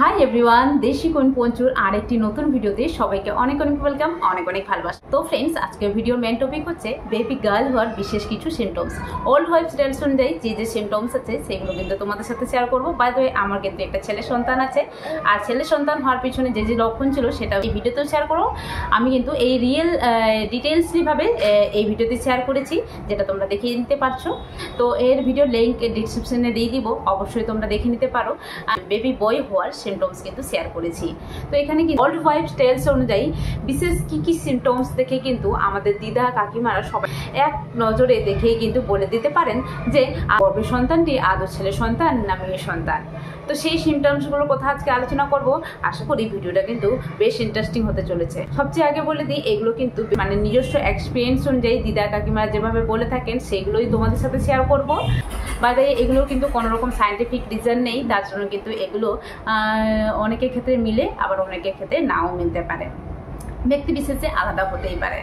Hi everyone, দেশি কোন পঞ্চুর আরেকটি নতুন ভিডিওতে সবাইকে অনেক অনেক ওয়েলকাম, অনেক অনেক ভালোবাসা। তো ফ্রেন্ডস, আজকের ভিডিওর মেন টপিক হচ্ছে বেবি গার্ল হওয়ার বিশেষ কিছু সিমটমস। ওল্ড ওয়াইফ টেলস অনুযায়ী যে সিমটমস আছে সেগুলো কিন্তু তোমাদের সাথে শেয়ার করবো। বাই দ্য ওয়ে, আমার কিন্তু একটা ছেলে সন্তান আছে, আর ছেলে সন্তান হওয়ার পিছনে যে লক্ষণ ছিল সেটা এই ভিডিওতেও শেয়ার করবো। আমি কিন্তু এই রিয়েল ডিটেলসলিভাবে এই ভিডিওতে শেয়ার করেছি, যেটা তোমরা দেখিয়ে নিতে পারছো। তো এর ভিডিও লিঙ্ক ডিসক্রিপশনে দিয়ে দিব, অবশ্যই তোমরা দেখে নিতে পারো। বেবি বয় হওয়ার সিমটমস কিন্তু শেয়ার করেছি। তো এখানে কি ওল্ড ওয়াইফ টেলস অনুযায়ী বিশেষ কি সিমটমস দেখে কিন্তু আমাদের দিদা কাকিমারা সবাই এক নজরে দেখেই কিন্তু বলে দিতে পারেন যে গর্ভের সন্তানটি আদৌ ছেলে সন্তান না মেয়ে সন্তান। তো সেই সিমটমসগুলোর কথা আজকে আলোচনা করব। আশা করি ভিডিওটা কিন্তু বেশ ইন্টারেস্টিং হতে চলেছে। সবচেয়ে আগে বলে দিই, এগুলো কিন্তু মানে নিজস্ব এক্সপিরিয়েন্স অনুযায়ী দিদা কাকিমারা যেভাবে বলে থাকেন সেগুলোই তোমাদের সাথে শেয়ার করব। বাইরে এগুলোর কিন্তু কোনো রকম সায়েন্টিফিক রিজন নেই, তার জন্য কিন্তু এগুলো অনেকের ক্ষেত্রে মিলে, আবার অনেকের ক্ষেত্রে নাও মিলতে পারে, ব্যক্তি বিশেষে আলাদা হতেই পারে।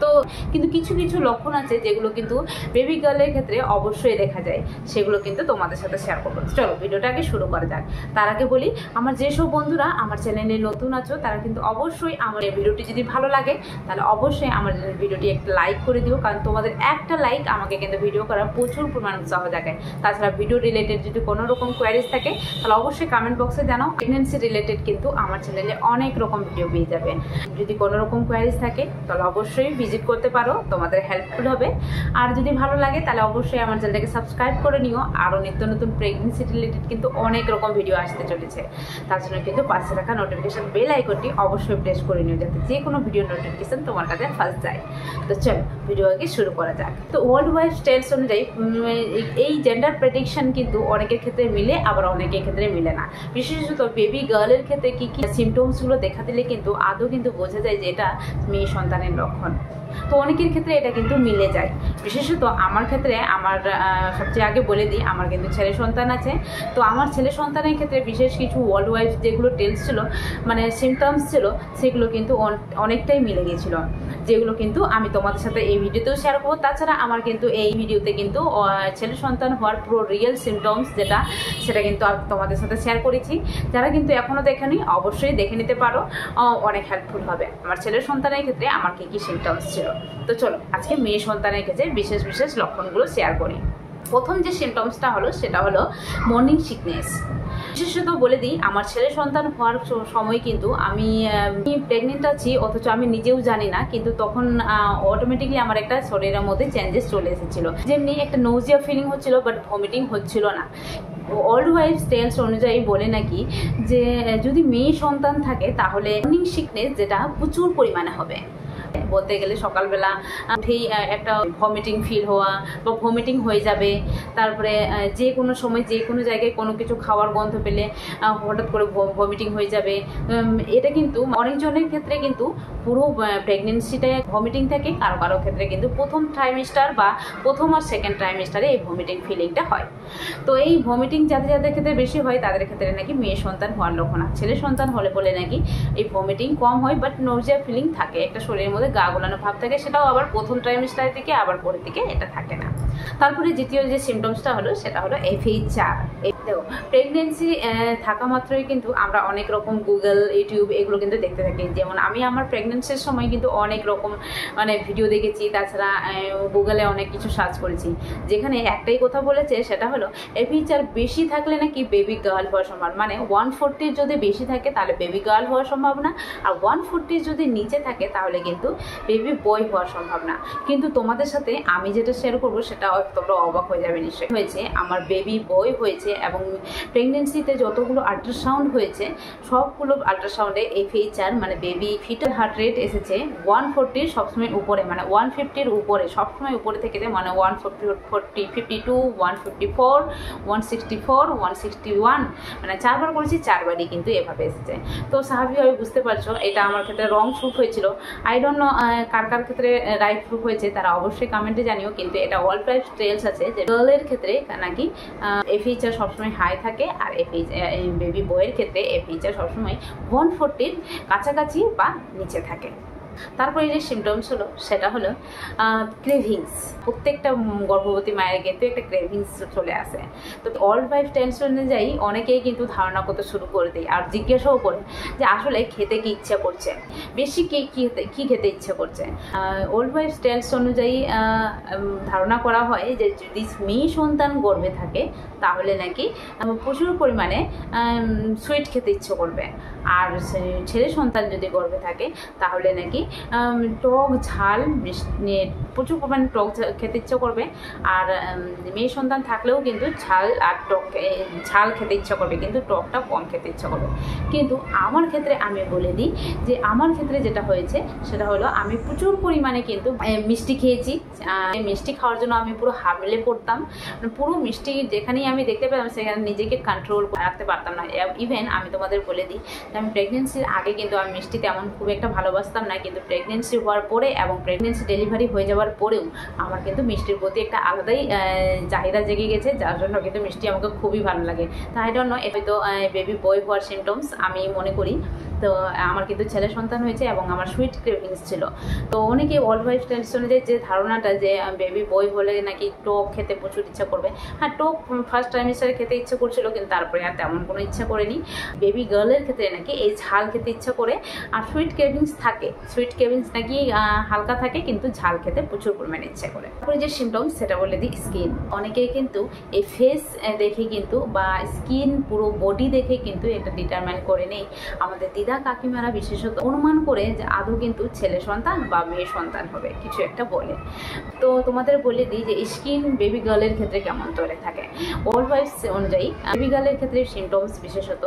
তো কিন্তু কিছু কিছু লক্ষণ আছে যেগুলো কিন্তু বেবি গার্লের ক্ষেত্রে অবশ্যই দেখা যায়, সেগুলো কিন্তু তোমাদের সাথে শেয়ার করবো। চলো ভিডিওটাকে শুরু করা যাক। তার আগে বলি, আমার যেসব বন্ধুরা আমার চ্যানেলে নতুন আছো তারা কিন্তু অবশ্যই আমার এই ভিডিওটি যদি ভালো লাগে তাহলে অবশ্যই আমার ভিডিওটি একটা লাইক করে দিও, কারণ তোমাদের একটা লাইক আমাকে কিন্তু ভিডিও করার প্রচুর পরিমাণ উৎসাহ জাগায়। তাছাড়া ভিডিও রিলেটেড যদি কোনো রকম কোয়ারিজ থাকে তাহলে অবশ্যই কমেন্ট বক্সে জানাও। প্রেগনেন্সি রিলেটেড কিন্তু আমার চ্যানেলে অনেক রকম ভিডিও পেয়ে যাবে। যদি কোনো রকম কোয়ারিজ থাকে তাহলে অবশ্যই ভিজিট করতে পারো, তোমাদের হেল্পফুল হবে। আর যদি ভালো লাগে তাহলে অবশ্যই আমার চ্যানেলটাকে সাবস্ক্রাইব করে নিও। আরও নিত্য নতুন প্রেগনেন্সি রিলেটেড কিন্তু অনেক রকম ভিডিও আসতে চলেছে, তার জন্য কিন্তু পাশে রাখা নোটিফিকেশন বেল আইকনটি অবশ্যই প্রেস করে নিও, যাতে যে কোনো ভিডিও নোটিফিকেশন তোমার কাছে ফার্স্ট যায়। তো চলো ভিডিওকে শুরু করা যাক। তো ওয়ার্ল্ড ওয়াইড স্টেটস অনুযায়ী এই জেন্ডার প্রেডিকশন কিন্তু অনেকের ক্ষেত্রে মিলে, আবার অনেকের ক্ষেত্রে মিলে না। বিশেষত বেবি গার্লের ক্ষেত্রে কি কি সিমটমসগুলো দেখা দিলে কিন্তু আদৌ কিন্তু বোঝা যায় যে এটা মেয়ে সন্তানের লক্ষণ। তো অনেকের ক্ষেত্রে এটা কিন্তু মিলে যায়। বিশেষত আমার ক্ষেত্রে, আমার সবচেয়ে আগে বলে দিই, আমার কিন্তু ছেলে সন্তান আছে। তো আমার ছেলে সন্তানের ক্ষেত্রে বিশেষ কিছু ওয়ার্ল্ড ওয়াইড যেগুলো টেলস ছিল, মানে সিমটমস ছিল, সেগুলো কিন্তু অনেকটাই মিলে গিয়েছিল, যেগুলো কিন্তু আমি তোমাদের সাথে এই ভিডিওতেও শেয়ার করবো। তাছাড়া আমার কিন্তু এই ভিডিওতে কিন্তু ছেলে সন্তান হওয়ার পুরো রিয়েল সিমটমস সেটা কিন্তু তোমাদের সাথে শেয়ার করেছি। যারা কিন্তু এখনও দেখেনি অবশ্যই দেখে নিতে পারো, অনেক হেল্পফুল হবে। আমার ছেলের সন্তানের ক্ষেত্রে আমার কী কী সিমটমস ছিল। তো চলো আজকে মেয়ে সন্তানের ক্ষেত্রে বিশেষ বিশেষ লক্ষণগুলো শেয়ার করি। প্রথম যে সিমটমসটা হলো সেটা হলো মর্নিং সিকনেস। বিশেষত বলে দিই, আমার ছেলে সন্তান হওয়ার সময় কিন্তু আমি প্রেগনেন্ট আছি, অথচ আমি নিজেও জানি না, কিন্তু তখন অটোমেটিকলি আমার একটা শরীরের মধ্যে চেঞ্জেস চলে এসেছিল। যেমনি একটা নৌজিয়া ফিলিং হচ্ছিল, বাট ভমিটিং হচ্ছিল না। ওল্ড ওয়াইফ টেলস অনুযায়ী বলে নাকি যে যদি মেয়ে সন্তান থাকে তাহলে মর্নিং সিকনেস যেটা প্রচুর পরিমাণে হবে। বলতে গেলে সকালবেলা উঠেই একটা ভমিটিং ফিল হওয়া বা ভমিটিং হয়ে যাবে। তারপরে যে কোনো সময় যে কোনো জায়গায় কোনো কিছু খাওয়ার গন্ধ পেলে হঠাৎ করে ভমিটিং হয়ে যাবে। এটা কিন্তু অনেকজনের ক্ষেত্রে কিন্তু পুরো প্রেগনেন্সিটায় ভমিটিং থাকে, কারো কারো ক্ষেত্রে কিন্তু প্রথম ট্রাইমেস্টার বা প্রথম আর সেকেন্ড ট্রাইমেস্টারে এই ভমিটিং ফিলিংটা হয়। তো এই ভমিটিং যাদের যাদের ক্ষেত্রে বেশি হয় তাদের ক্ষেত্রে নাকি মেয়ে সন্তান হওয়ার লক্ষণ। ছেলে সন্তান হলে বলে নাকি এই ভমিটিং কম হয়, বাট নৌজিয়া ফিলিং থাকে, একটা শরীরের মধ্যে গা গোলানো ভাব থাকে, সেটাও আবার প্রথম ট্রাইমেস্টারের দিকে, আবার পরের দিকে এটা থাকে না। তারপরে দ্বিতীয় যে সিমটমসটা হলো সেটা হলো FHR। দেখো, প্রেগনেন্সি থাকা মাত্রই কিন্তু আমরা অনেক রকম গুগল, ইউটিউব এগুলো কিন্তু দেখতে থাকি। যেমন আমি আমার প্রেগনেন্সির সময় কিন্তু অনেক রকম মানে ভিডিও দেখেছি, তাছাড়া গুগলে অনেক কিছু সার্চ করেছি, যেখানে একটাই কথা বলেছে সেটা হলো FHR বেশি থাকলে নাকি বেবি গার্ল হওয়ার সম্ভাবনা, মানে 140 যদি বেশি থাকে তাহলে বেবি গার্ল হওয়ার সম্ভাবনা, আর 140 যদি নিচে থাকে তাহলে কিন্তু বেবি বয় হওয়ার সম্ভাবনা। কিন্তু তোমাদের সাথে আমি যেটা শেয়ার করবো সেটা তোমরা অবাক হয়ে যাবে নিশ্চয়ই। হয়েছে আমার বেবি বয় হয়েছে, এবং প্রেগনেন্সিতে যতগুলো আল্ট্রাসাউন্ড হয়েছে সবগুলো আল্ট্রাসাউন্ডে FHR মানে বেবি ফিটাল হার্ট রেট এসেছে 140 সবসময় উপরে, মানে 150-র উপরে সবসময় উপরে থেকে যায়, মানে 140, 52, 154, 164, 161, মানে 4বার করেছি, 4বারই কিন্তু এভাবে এসেছে। তো স্বাভাবিকভাবে বুঝতে পারছো এটা আমার ক্ষেত্রে রং শুট হয়েছিল। আই ডোন্ট নো কার কার ক্ষেত্রে রাইট প্রুফ হয়েছে, তারা অবশ্যই কমেন্টে জানিও। কিন্তু এটা ওয়ার্ল্ড ওয়াইড টেলস আছে যে গার্লের ক্ষেত্রে নাকি FHR সবসময় হাই থাকে, আর বেবি বয়ের ক্ষেত্রে FHR সবসময় 140-র কাছাকাছি বা নিচে থাকে। তারপরে যে সিমটমস হলো সেটা হলো ক্রেভিংস। প্রত্যেকটা গর্ভবতী মায়ের কিন্তু একটা ক্রেভিংস চলে আসে। তো অল ওয়াইফ টেলস অনুযায়ী অনেকেই কিন্তু ধারণা করতে শুরু করে দেয় আর জিজ্ঞাসাও করে যে আসলে খেতে কি ইচ্ছা করছে, বেশি কি খেতে ইচ্ছা করছে। ওল্ড ওয়াইফ টেলস অনুযায়ী ধারণা করা হয় যে যদি মেয়ে সন্তান গর্ভে থাকে তাহলে নাকি প্রচুর পরিমাণে সুইট খেতে ইচ্ছে করবে, আর ছেলে সন্তান যদি গর্ভে থাকে তাহলে নাকি টক ঝাল প্রচুর পরিমাণে টক খেতে ইচ্ছে করবে, আর মেয়ে সন্তান থাকলেও কিন্তু ঝাল খেতে ইচ্ছা করবে, কিন্তু টকটা কম খেতে ইচ্ছা করবে। কিন্তু আমার ক্ষেত্রে আমি বলে দিই যে আমার ক্ষেত্রে যেটা হয়েছে সেটা হলো আমি প্রচুর পরিমাণে কিন্তু মিষ্টি খেয়েছি। মিষ্টি খাওয়ার জন্য আমি পুরো হাবলে পড়তাম, পুরো মিষ্টি যেখানেই আমি দেখতে পেতাম সেখানে নিজেকে কন্ট্রোল রাখতে পারতাম না। ইভেন আমি তোমাদের বলে দিই যে আমি প্রেগনেন্সির আগে কিন্তু আমি মিষ্টি তেমন খুব একটা ভালোবাসতাম না, কিন্তু প্রেগনেন্সি হওয়ার পরে এবং প্রেগনেন্সি ডেলিভারি হয়ে যাওয়ার পরেও আমার কিন্তু মিষ্টির প্রতি একটা আলাদাই চাহিদা জেগে গেছে, যার জন্য কিন্তু মিষ্টি আমাকে খুবই ভালো লাগে। তাই জন্য এটা তো বেবি বয় হওয়ার সিমটমস আমি মনে করি। তো আমার কিন্তু ছেলে সন্তান হয়েছে এবং আমার সুইট ক্রেভিংস ছিল। তো অনেকে অল ওয়াইফ টেলস অনুযায়ী যে ধারণাটা যে বেবি বয় হলে নাকি টক খেতে প্রচুর ইচ্ছা করবে, হ্যাঁ টক ফার্স্ট ট্রাইমেস্টারে খেতে ইচ্ছা করছিল, কিন্তু তারপরে আর তেমন কোনো ইচ্ছা করেনি। বেবি গার্লের ক্ষেত্রে নাকি এই ঝাল খেতে ইচ্ছা করে, আর সুইট ক্রেভিংস থাকে, সুইট ক্রেভিংস নাকি হালকা থাকে কিন্তু ঝাল খেতে প্রচুর পরিমাণে ইচ্ছা করে। তারপরে যে সিমটমস সেটা বলে দিই স্কিন। অনেকেই কিন্তু এই ফেস দেখে কিন্তু বা স্কিন পুরো বডি দেখে কিন্তু এটা ডিটারমাইন করে নেই। আমাদের দিদা কাকিমারা বিশেষত অনুমান করে যে আদৌ কিন্তু ছেলে সন্তান বা মেয়ে সন্তান হবে, কিছু একটা বলে। তো তোমাদের বলে দিই যে স্কিন বেবি গার্লের ক্ষেত্রে কেমন তৈরি থাকে। ওল্ড ওয়াইফ অনুযায়ী বেবি গার্লের ক্ষেত্রে সিমটমস বিশেষত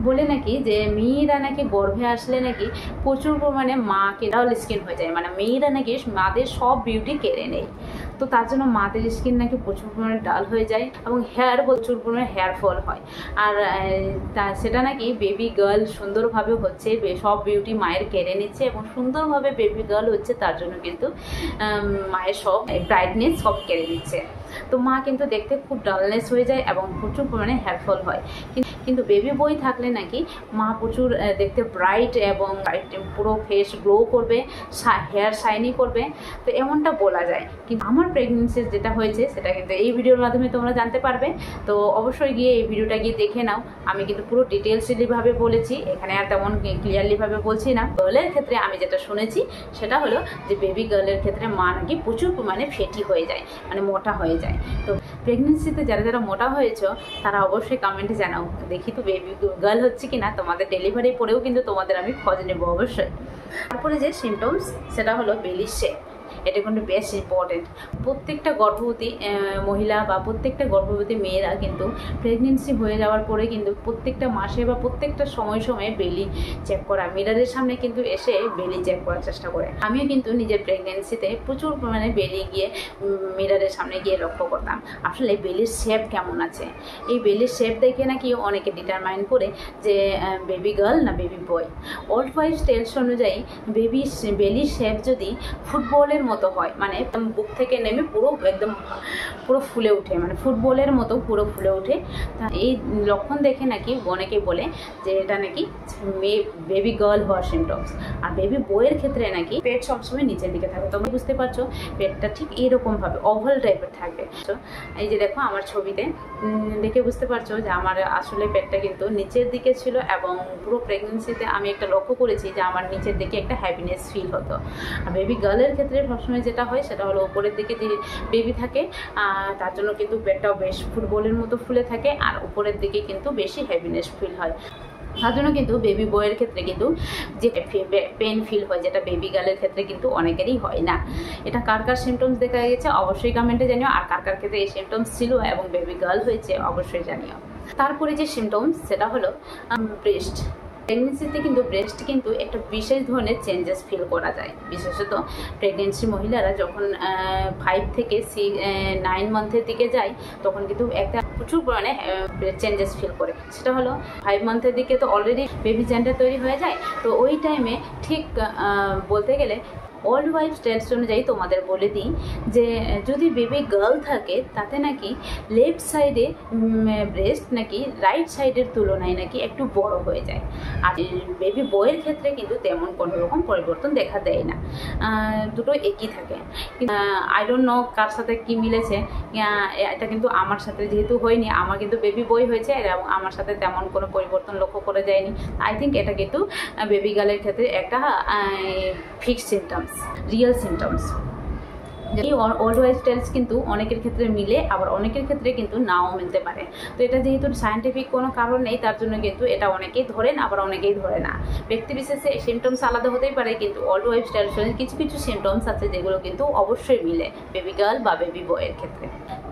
বলে নাকি যে মেয়েরা নাকি গর্ভে আসলে নাকি প্রচুর পরিমাণে মাকে ডাল স্কিন হয়ে যায়, মানে মেয়েরা নাকি মাদের সব বিউটি কেড়ে নেয়। তো তার জন্য মাদের স্কিন নাকি প্রচুর পরিমাণে ডাল হয়ে যায় এবং প্রচুর পরিমাণে হেয়ার ফল হয়। আর সেটা নাকি বেবি গার্ল সুন্দরভাবে হচ্ছে, সব বিউটি মায়ের কেড়ে নিচ্ছে এবং সুন্দরভাবে বেবি গার্ল হচ্ছে, তার জন্য কিন্তু মায়ের সব ব্রাইটনেস সব কেড়ে নিচ্ছে। তো মা কিন্তু দেখতে খুব ডালনেস হয়ে যায় এবং প্রচুর পরিমাণে হেয়ার ফল হয়। কিন্তু বেবি বয় থাকলে নাকি মা প্রচুর দেখতে ব্রাইট এবং পুরো ফেস গ্লো করবে, হেয়ার শাইনি করবে। তো এমনটা বলা যায়। কিন্তু আমার প্রেগনেন্সি যেটা হয়েছে সেটা কিন্তু এই ভিডিওর মাধ্যমে তোমরা জানতে পারবে। তো অবশ্যই গিয়ে এই ভিডিওটা গিয়ে দেখে নাও। আমি কিন্তু পুরো ডিটেলসলিভাবে বলেছি, এখানে আর তেমন ক্লিয়ারলিভাবে বলছি না। গার্লের ক্ষেত্রে আমি যেটা শুনেছি সেটা হলো যে বেবি গার্লের ক্ষেত্রে মা নাকি প্রচুর পরিমাণে ফেটি হয়ে যায়, মানে মোটা হয়ে যায়। তো প্রেগনেন্সিতে যারা মোটা হয়েছ তারা অবশ্যই কমেন্টে জানাও, দেখি তো বেবি গার্ল হচ্ছে কিনা। তোমাদের ডেলিভারি পরেও কিন্তু তোমাদের আমি খোঁজ নেবো অবশ্যই। তারপরে যে সিমটমস সেটা হলো বেলি শেপ। এটা কিন্তু বেশ ইম্পর্টেন্ট। প্রত্যেকটা গর্ভবতী মহিলা বা প্রত্যেকটা গর্ভবতী মেয়েরা কিন্তু প্রেগনেন্সি হয়ে যাওয়ার পরে কিন্তু প্রত্যেকটা মাসে বা প্রত্যেকটা সময়ে বেলি চেক করা, মিররের সামনে কিন্তু এসে বেলি চেক করার চেষ্টা করে। আমিও কিন্তু নিজের প্রেগনেন্সিতে প্রচুর পরিমাণে বেলি গিয়ে মিররের সামনে গিয়ে লক্ষ্য করতাম আসলে বেলির শেপ কেমন আছে। এই বেলির শেপ দেখে নাকি অনেকে ডিটারমাইন করে যে বেবি গার্ল না baby boy. Old wife tales অনুযায়ী বেলির শেপ যদি ফুটবলের মতো হয়, মানে বুক থেকে নেমে পুরো ফুলে ওঠে, মানে ফুটবলের মতো পুরো ফুলে ওঠে, এই লক্ষণ দেখে নাকি অনেকে বলে যে এটা নাকি বেবি গার্ল হওয়ার সিমটমস। আর বেবি বয়ের ক্ষেত্রে নাকি পেট সবসময় নিচের দিকে থাকবে। তোমরা বুঝতে পারছো পেটটা ঠিক এইরকম ভাবে ওভাল টাইপের থাকবে। এই যে দেখো আমার ছবিতে দেখে বুঝতে পারছো যে আমার আসলে পেটটা কিন্তু নিচের দিকে ছিল এবং পুরো প্রেগনেন্সিতে আমি একটা লক্ষ্য করেছি যে আমার নিচের দিকে একটা হ্যাপিনেস ফিল হতো। আর বেবি গার্লের ক্ষেত্রে সবসময় যেটা হয় সেটা হলো উপরের দিকে যে বেবি থাকে তার জন্য কিন্তু পেটটাও বেশ ফুটবলের মতো ফুলে থাকে, আর উপরের দিকে কিন্তু বেশি হ্যাপিনেস ফিল হয়। তার জন্য কিন্তু বেবি বয়ের ক্ষেত্রে কিন্তু যে পেন ফিল হয়, যেটা বেবি গার্লের ক্ষেত্রে কিন্তু অনেকেরই হয় না। এটা কার কার সিমটমস দেখা গেছে অবশ্যই কমেন্টে জানিও, আর কার কার ক্ষেত্রে এই সিমটমস ছিল এবং বেবি গার্ল হয়েছে অবশ্যই জানিও। তারপরে যে সিমটমস সেটা হলো ব্রেস্ট। প্রেগনেন্সিতে কিন্তু ব্রেস্ট কিন্তু একটা বিশেষ ধরনের চেঞ্জেস ফিল করা যায়। বিশেষত প্রেগনেন্সি মহিলারা যখন 5 থেকে 9 মান্থের দিকে যায় তখন কিন্তু একটা প্রচুর পরিমাণে চেঞ্জেস ফিল করে। সেটা হলো 5 মান্থের দিকে তো অলরেডি বেবি জেন্ডার তৈরি হয়ে যায়। তো ওই টাইমে ঠিক বলতে গেলে ওল্ড ওয়াইফ টেলস অনুযায়ী তোমাদের বলে দিই যে যদি বেবি গার্ল থাকে তাতে নাকি লেফট সাইডে ব্রেস্ট নাকি রাইট সাইডের তুলনায় নাকি একটু বড় হয়ে যায়, আর বেবি বয়ের ক্ষেত্রে কিন্তু তেমন কোনো রকম পরিবর্তন দেখা দেয় না, দুটো একই থাকে। আই ডোন্ট নো কার সাথে কি মিলেছে, এটা কিন্তু আমার সাথে যেহেতু হয়নি, আমার কিন্তু বেবি বয় হয়েছে এবং আমার সাথে তেমন কোনো পরিবর্তন লক্ষ্য করা যায়নি। আই থিঙ্ক এটা কিন্তু বেবি গার্লের ক্ষেত্রে একটা ফিক্সড সিমটমস, রিয়েল সিমটমস। এই ওল্ড ওয়াইফ টেলস কিন্তু অনেকের ক্ষেত্রে মিলে, আবার অনেকের ক্ষেত্রে কিন্তু নাও মিলতে পারে। তো এটা যেহেতু সায়েন্টিফিক কোনো কারণ নেই, তার জন্য কিন্তু এটা অনেকেই ধরেন, আবার অনেকেই ধরে না। ব্যক্তি বিশেষে সিমটমস আলাদা হতেই পারে, কিন্তু ওল্ড ওয়াইফ টেলসের কিছু কিছু সিমটমস আছে যেগুলো কিন্তু অবশ্যই মিলে বেবি গার্ল বা বেবি বয়ের ক্ষেত্রে।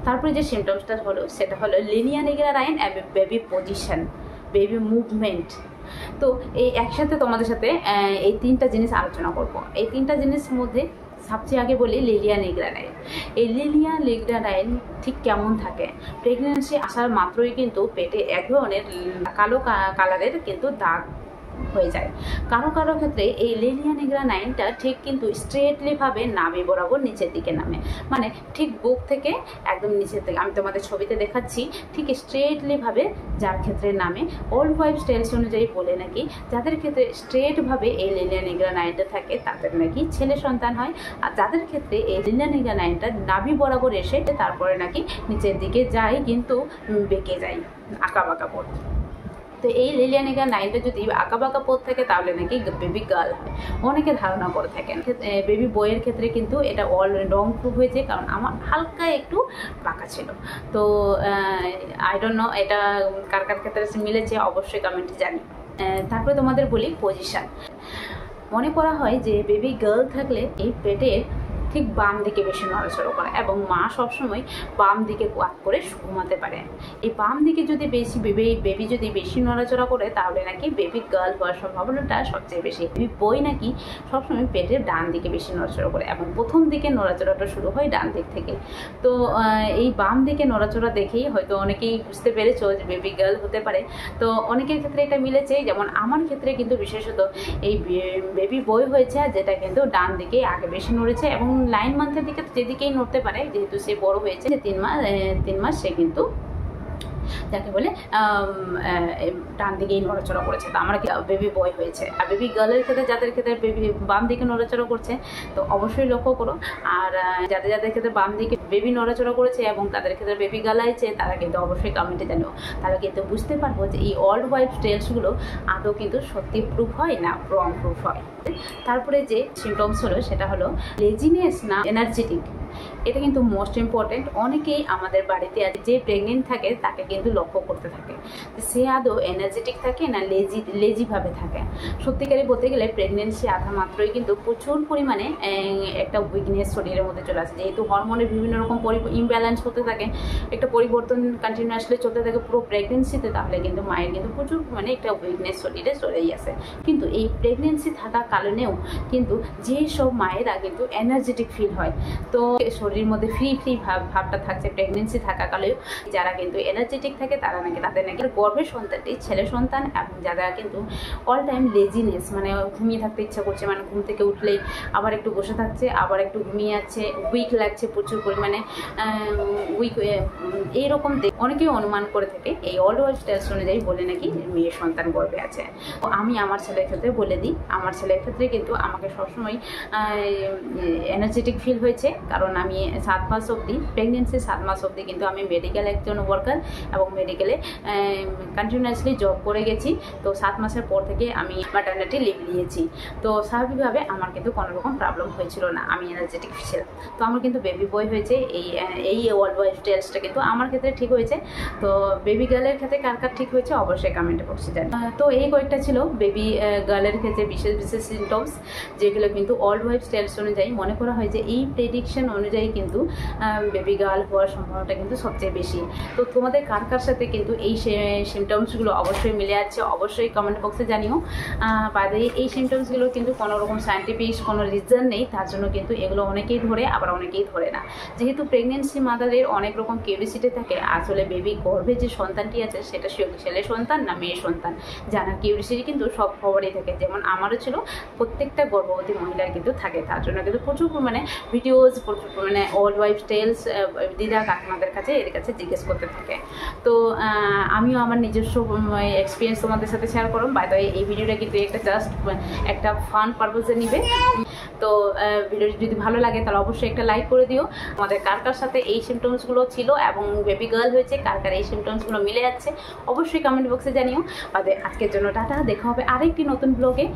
তারপরে যে সিমটমসটা হলো সেটা হলো লিনিয়া নিগ্রা লাইন এবং বেবি পজিশন, বেবি মুভমেন্ট। তো এই একসাথে তোমাদের সাথে এই তিনটা জিনিস আলোচনা করব। এই তিনটা জিনিসের মধ্যে সবচেয়ে আগে বলি লিনিয়া নিগ্রা লাইন। এই লিনিয়া নিগ্রা লাইন ঠিক কেমন থাকে? প্রেগনেন্সি আসার মাত্রই কিন্তু পেটে এক ধরনের কালো কালারের কিন্তু দাগ হয়ে যায়। কারো কারো ক্ষেত্রে এই লিনিয়া নিগ্রা লাইনটা ঠিক কিন্তু স্ট্রেটলিভাবে নাভি বরাবর নিচের দিকে নামে, মানে ঠিক বুক থেকে একদম নিচের দিকে, আমি তোমাদের ছবিতে দেখাচ্ছি, ঠিক স্ট্রেটলিভাবে যার ক্ষেত্রে নামে। ওল্ড ওয়াইফ টেলস অনুযায়ী বলে নাকি যাদের ক্ষেত্রে স্ট্রেটভাবে এই লিনিয়া নিগ্রা লাইনটা থাকে তাদের নাকি ছেলে সন্তান হয়, আর যাদের ক্ষেত্রে এই লিনিয়া নিগ্রা লাইনটা নাভি বরাবর এসে তারপরে নাকি নিচের দিকে যায়, কিন্তু বেঁকে যায়, আঁকা বাঁকা পথ। তো এই লিনিয়া নিগ্রা লাইনটা যদি আঁকা বাঁকা পথ থাকে তাহলে নাকি বেবি গার্ল হয়, অনেকে ধারণা করে থাকেন। বেবি বয়ের ক্ষেত্রে কিন্তু এটা অল রং প্রুফ হয়েছে, কারণ আমার হালকা একটু বাঁকা ছিল। তো আই ডোন্ট নো এটা কার কার ক্ষেত্রে মিলেছে, অবশ্যই কমেন্টে জানি। তারপরে তোমাদের বলি পজিশন। মনে করা হয় যে বেবি গার্ল থাকলে এই পেটের ঠিক বাম দিকে বেশি নড়াচড়া করে, এবং মা সবসময় বাম দিকে ওয়াক করে ঘুমাতে পারে। এই বাম দিকে যদি বেবি যদি বেশি নড়াচড়া করে তাহলে নাকি বেবি গার্ল হওয়ার সম্ভাবনাটা সবচেয়ে বেশি। বেবি বই নাকি সবসময় পেটের ডান দিকে বেশি নড়াচড়া করে, এবং প্রথম দিকে নড়াচড়াটা শুরু হয় ডান দিক থেকে। তো এই বাম দিকে নড়াচড়া দেখেই হয়তো অনেকেই বুঝতে পেরেছো যে বেবি গার্ল হতে পারে। তো অনেকের ক্ষেত্রে এটা মিলেছে, যেমন আমার ক্ষেত্রে কিন্তু বিশেষত এই বেবি বই হয়েছে যেটা কিন্তু ডান দিকে আগে বেশি নড়েছে, এবং 9 মান্থের দিকে যেদিকেই নড়তে পারে, যেহেতু সে বড় হয়েছে 3 মাস, সে কিন্তু যাকে বলে ডান দিকেই নড়াচড়া করেছে। তো আমার বেবি বয় হয়েছে। আর বেবি গার্লের ক্ষেত্রে যাদের ক্ষেত্রে বেবি বাম দিকে নড়াচড়া করছে তো অবশ্যই লক্ষ্য করো, আর যাদের যাদের ক্ষেত্রে বাম দিকে বেবি নড়াচড়া করেছে এবং তাদের ক্ষেত্রে বেবি গার্ল আছে তারা কিন্তু অবশ্যই কমেন্টে জানিও, তাহলে কিন্তু বুঝতে পারবো যে এই ওল্ড ওয়াইফ টেলসগুলো আদৌ কিন্তু সত্যি প্রুফ হয় না রং প্রুফ হয়। তারপরে যে সিমটমস হলো সেটা হলো লেজিনেস না এনার্জেটিক। এটা কিন্তু মোস্ট ইম্পর্টেন্ট। অনেকেই আমাদের বাড়িতে যে প্রেগনেন্ট থাকে তাকে কিন্তু লক্ষ্য করতে থাকে সে আদৌ এনার্জেটিক থাকে না লেজিভাবে থাকে। সত্যিকারে বলতে গেলে প্রেগনেন্সি আধা মাত্রই কিন্তু প্রচুর পরিমাণে একটা উইকনেস শরীরের মধ্যে চলে আসে, যেহেতু হরমোনের বিভিন্ন রকম ইমব্যালেন্স হতে থাকে, একটা পরিবর্তন কন্টিনিউয়াসলি চলতে থাকে পুরো প্রেগনেন্সিতে, তাহলে কিন্তু মায়ের কিন্তু প্রচুর মানে একটা উইকনেস শরীরে চলেই আসে। কিন্তু এই প্রেগনেন্সি থাকা কারণেও কিন্তু যেসব মায়েরা কিন্তু এনার্জেটিক ফিল হয়, তো শরীরের মধ্যে ফ্রি ভাবটা থাকছে প্রেগনেন্সি থাকাকালেও, যারা কিন্তু এনার্জেটিক থাকে তারা নাকি তাদের নাকি গর্ভের সন্তানটি ছেলে সন্তান, এবং যারা কিন্তু অল টাইম লেজিনেস মানে ঘুমিয়ে থাকতে ইচ্ছা করছে, মানে ঘুম থেকে উঠলেই আবার একটু বসে থাকছে, আবার একটু ঘুমিয়ে যাচ্ছে, উইক লাগছে প্রচুর পরিমাণে, উইক এইরকম অনেকেই অনুমান করে থাকে। এই ওল্ড ওয়াইফ টেলস অনুযায়ী বলে নাকি মেয়ে সন্তান গর্ভে আছে। আমি আমার ছেলের ক্ষেত্রে বলে দিই, আমার ছেলের ক্ষেত্রে কিন্তু আমাকে সবসময় এনার্জেটিক ফিল হয়েছে, কারণ আমি 7 মাস অবধি প্রেগনেন্সি 7 মাস অবধি কিন্তু আমি মেডিকেল একজন ওয়ার্কার এবং মেডিকেলে কন্টিনিউয়াসলি জব করে গেছি। তো 7 মাসের পর থেকে আমি ম্যাটারনিটি লিভ নিয়েছি, তো স্বাভাবিকভাবে আমার কিন্তু কোনো রকম প্রবলেম হয়েছিল না, আমি এনার্জেটিক ছিলাম। তো আমার কিন্তু বেবি বয় হয়েছে। এই ওল্ড ওয়াইফ টেলসটা কিন্তু আমার ক্ষেত্রে ঠিক হয়েছে। তো বেবি গার্লের ক্ষেত্রে কার কার ঠিক হয়েছে অবশ্যই কমেন্টে বক্সে জানি। তো এই কয়েকটা ছিল বেবি গার্লের ক্ষেত্রে বিশেষ বিশেষ সিমটমস, যেগুলো কিন্তু ওল্ড ওয়াইফ টেলস অনুযায়ী মনে করা হয় যে এই প্রেডিকশন অনুযায়ী কিন্তু বেবি গার্ল হওয়ার সম্ভাবনাটা কিন্তু সবচেয়ে বেশি। তো তোমাদের কার কার সাথে কিন্তু এই সিমটমসগুলো অবশ্যই মিলে আছে, অবশ্যই কমেন্ট বক্সে জানিও। বাইরে এই সিমটমসগুলো কিন্তু কোনো রকম সায়েন্টিফিক কোনো রিজন নেই, তার জন্য কিন্তু এগুলো অনেকেই ধরে আবার অনেকেই ধরে না। যেহেতু প্রেগনেন্সি মাদারের অনেক রকম কিউরিসিটি থাকে আসলে বেবি গর্ভে যে সন্তানটি আছে সেটা ছেলে সন্তান না মেয়ে সন্তান জানার কিউরিসিটি কিন্তু সব খবরেই থাকে। যেমন আমারও ছিল, প্রত্যেকটা গর্ভবতী মহিলার কিন্তু থাকে। তার জন্য কিন্তু প্রচুর পরিমাণে ভিডিওস, প্রচুর পরিমাণে ওল্ড ওয়াইফ টেলস দিদা কাকিমাদের কাছে এর কাছে জিজ্ঞেস করতে থাকে। তো আমিও আমার নিজস্ব এক্সপিরিয়েন্স তোমাদের সাথে শেয়ার করব। বাই দ্য ওয়ে এই ভিডিওটা কিন্তু একটা ফান পারপোজে নিবে। তো ভিডিওটি যদি ভালো লাগে তাহলে অবশ্যই একটা লাইক করে দিও। আমাদের কার কার সাথে এই সিমটমসগুলো ছিল এবং বেবি গার্ল হয়েছে, কার কার এই সিমটমসগুলো মিলে যাচ্ছে অবশ্যই কমেন্ট বক্সে জানিও। আজকের জন্য টাটা, দেখা হবে আরেকটি নতুন ব্লগে।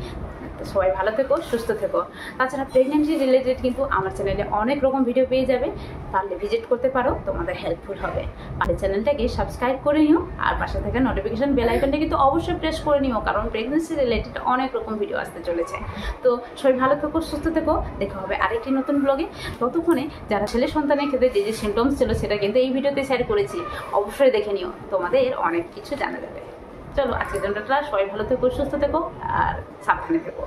সবাই ভালো থেকো, সুস্থ থেকো। তাছাড়া প্রেগনেন্সি রিলেটেড কিন্তু আমার চ্যানেলে অনেক রকম ভিডিও পেয়ে যাবে, পারলে ভিজিট করতে পারো, তোমাদের হেল্পফুল হবে। আর চ্যানেলটাকে সাবস্ক্রাইব করে নিও আর পাশে থাকা নোটিফিকেশন বেল আইকনটা কিন্তু অবশ্যই প্রেস করে নিও, কারণ প্রেগনেন্সি রিলেটেড অনেক রকম ভিডিও আসতে চলেছে। তো সবাই ভালো থেকো, সুস্থ থেকো, দেখা হবে আরেকটি নতুন ব্লগে। ততক্ষণে যারা ছেলে সন্তানের ক্ষেত্রে যে যে সিমটমস ছিল সেটা কিন্তু এই ভিডিওতে শেয়ার করেছি, অবশ্যই দেখে নিও, তোমাদের অনেক কিছু জানা যাবে। চলো আজকের জন্য সবাই ভালো থেকো, সুস্থ থেকো আর সাবধানে থেকো।